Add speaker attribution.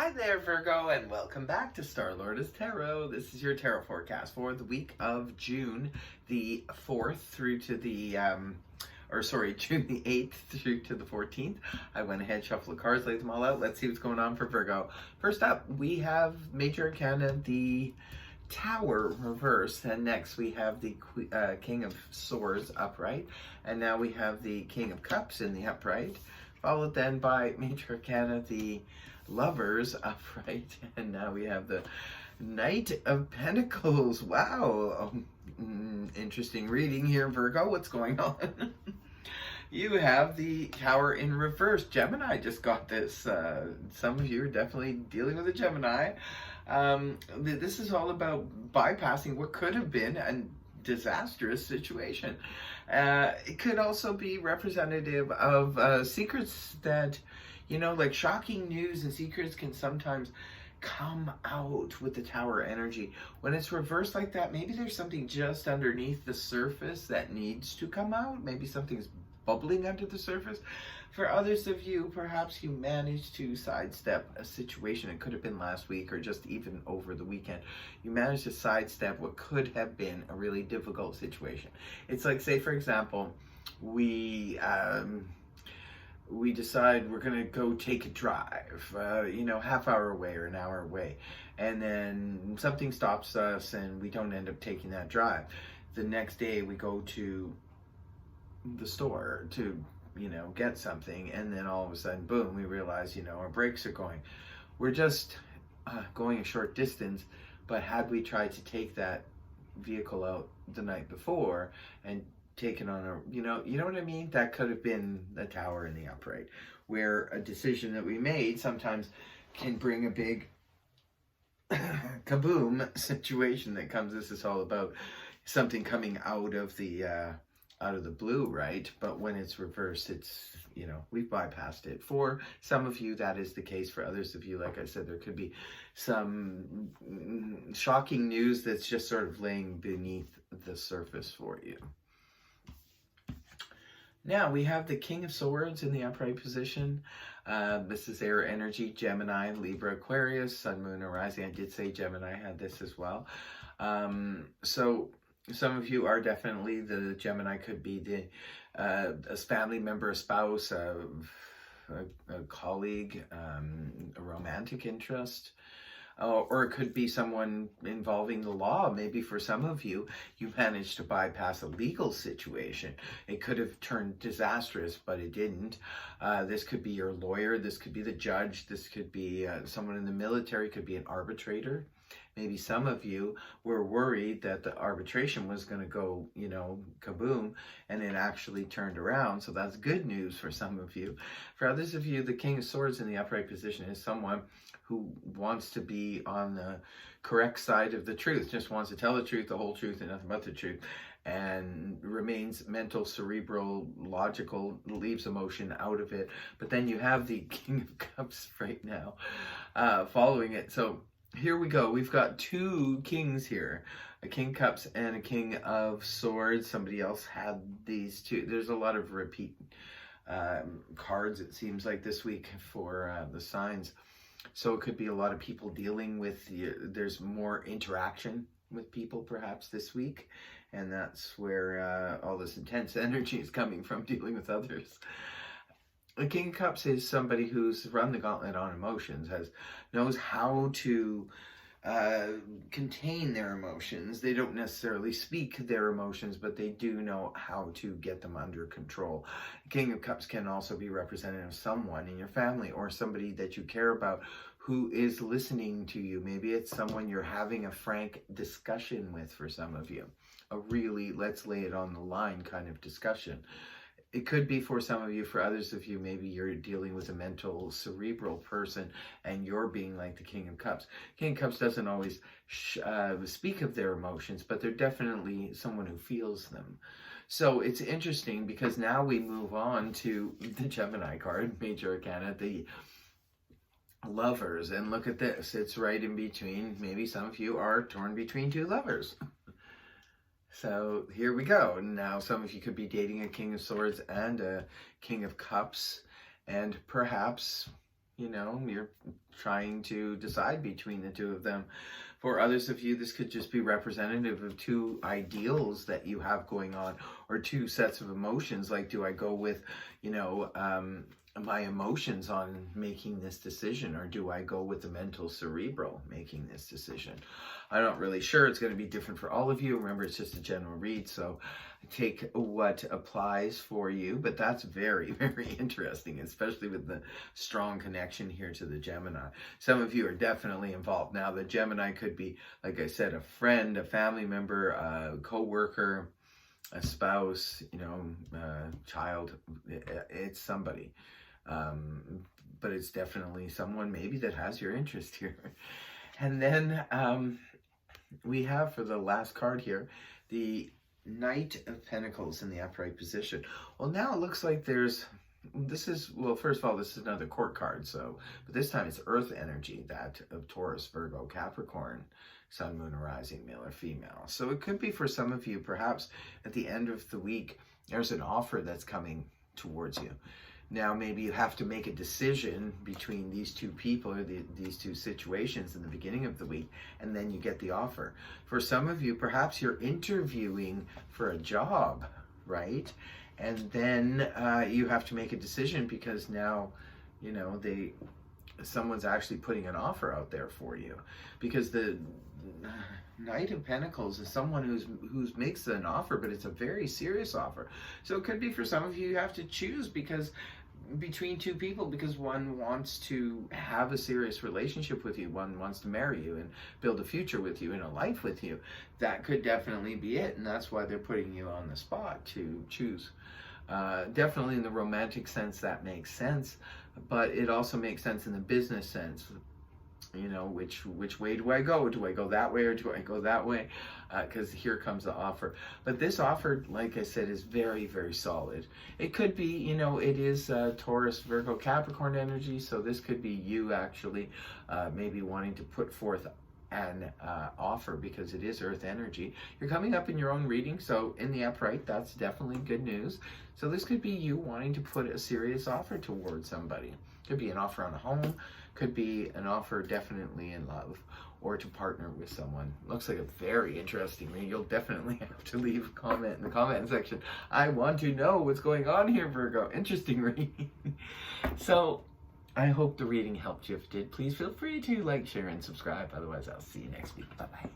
Speaker 1: Hi there, Virgo, and welcome back to Star Lord's Tarot. This is your tarot forecast for the week of June the 4th through to the, June the 8th through to the 14th. I went ahead, shuffled the cards, laid them all out. Let's see what's going on for Virgo. First up, we have Major Arcana, the Tower reversed, and next we have the King of Swords upright, and now we have the King of Cups in the upright, followed then by Major Arcana, the Lovers upright, and now we have the Knight of Pentacles. Wow, interesting reading here, Virgo. What's going on? You have the Tower in reverse. Gemini just got this. Some of you are definitely dealing with a Gemini. This is all about bypassing what could have been a disastrous situation. It could also be representative of secrets that, like shocking news and secrets can sometimes come out with the Tower energy. When it's reversed like that, maybe there's something just underneath the surface that needs to come out. Maybe something's bubbling under the surface. For others of you, perhaps you managed to sidestep a situation. It could have been last week or just even over the weekend. You managed to sidestep what could have been a really difficult situation. It's like, say for example, we decide we're gonna go take a drive, half hour away or an hour away, and then something stops us and we don't end up taking that drive. The next day we go to the store to get something, and then all of a sudden, boom, we realize our brakes are going. We're just going a short distance, but had we tried to take that vehicle out the night before and taken on a, you know what I mean? That could have been the Tower in the upright, where a decision that we made sometimes can bring a big kaboom situation that comes. This is all about something coming out of the blue, right? But when it's reversed, it's, we've bypassed it. For some of you, that is the case. For others of you, like I said, there could be some shocking news that's just sort of laying beneath the surface for you. Now we have the King of Swords in the upright position. This is air energy, Gemini, Libra, Aquarius, Sun, Moon, or Rising. I did say Gemini had this as well. So some of you are definitely, the Gemini could be a family member, a spouse, a colleague, a romantic interest. Or it could be someone involving the law. Maybe for some of you, you managed to bypass a legal situation. It could have turned disastrous, but it didn't. This could be your lawyer. This could be the judge. This could be someone in the military. Could be an arbitrator. Maybe some of you were worried that the arbitration was going to go, kaboom, and it actually turned around. So that's good news for some of you. For others of you, the King of Swords in the upright position is someone who wants to be on the correct side of the truth, just wants to tell the truth, the whole truth, and nothing but the truth, and remains mental, cerebral, logical, leaves emotion out of it. But then you have the King of Cups right now following it. So here we go. We've got two kings here, a King of Cups and a King of Swords. Somebody else had these two. There's a lot of repeat cards, it seems like, this week for the signs. So it could be a lot of people dealing with, there's more interaction with people perhaps this week. And that's where all this intense energy is coming from, dealing with others. The King of Cups is somebody who's run the gauntlet on emotions, knows how to contain their emotions. They don't necessarily speak their emotions, but they do know how to get them under control. The King of Cups can also be representative of someone in your family or somebody that you care about who is listening to you. Maybe it's someone you're having a frank discussion with for some of you. A really, let's lay it on the line kind of discussion. It could be for some of you. For others of you, maybe you're dealing with a mental, cerebral person and you're being like the King of Cups. King of Cups doesn't always speak of their emotions, but they're definitely someone who feels them. So it's interesting because now we move on to the Gemini card, Major Arcana, the Lovers. And look at this. It's right in between. Maybe some of you are torn between two lovers. So here we go. Now some of you could be dating a King of Swords and a King of Cups, and perhaps You know, you're trying to decide between the two of them. For others of you, this could just be representative of two ideals that you have going on, or two sets of emotions. Like, do I go with, you know, my emotions on making this decision, or do I go with the mental cerebral making this decision? I'm not really sure. It's going to be different for all of you. Remember, it's just a general read, so take what applies for you. But that's very, very interesting, especially with the strong connection here to the Gemini. Some of you are definitely involved. Now, the Gemini could be, like I said, a friend, a family member, a co-worker, a spouse, you know, child. It's somebody. But it's definitely someone maybe that has your interest here. And then we have, for the last card here, the Knight of Pentacles in the upright position. Well, now it looks like there's, well, first of all, this is another court card. So, but this time it's earth energy, that of Taurus, Virgo, Capricorn, Sun, Moon, Rising, male or female. So it could be for some of you, perhaps at the end of the week, there's an offer that's coming towards you. Now, maybe you have to make a decision between these two people, or these two situations in the beginning of the week, and then you get the offer. For some of you, perhaps you're interviewing for a job, right? And then you have to make a decision because now, you know, someone's actually putting an offer out there for you. Because the Knight of Pentacles is someone who's makes an offer, but it's a very serious offer. So it could be for some of you, you have to choose between two people, because one wants to have a serious relationship with you, one wants to marry you and build a future with you and a life with you. That could definitely be it, and that's why they're putting you on the spot to choose. Definitely in the romantic sense, that makes sense, but it also makes sense in the business sense. You know, which way do I go? Do I go that way or do I go that way? Because here comes the offer. But this offer, like I said, is very, very solid. It could be, you know, it is Taurus, Virgo, Capricorn energy. So this could be you actually maybe wanting to put forth an offer, because it is earth energy. You're coming up in your own reading, so in the upright, that's definitely good news. So this could be you wanting to put a serious offer towards somebody. Could be an offer on a home, could be an offer definitely in love, or to partner with someone. Looks like a very interesting read. You'll definitely have to leave a comment in the comment section. I want to know what's going on here, Virgo. Interesting read. So I hope the reading helped you. If it did, please feel free to like, share, and subscribe. Otherwise, I'll see you next week. Bye-bye.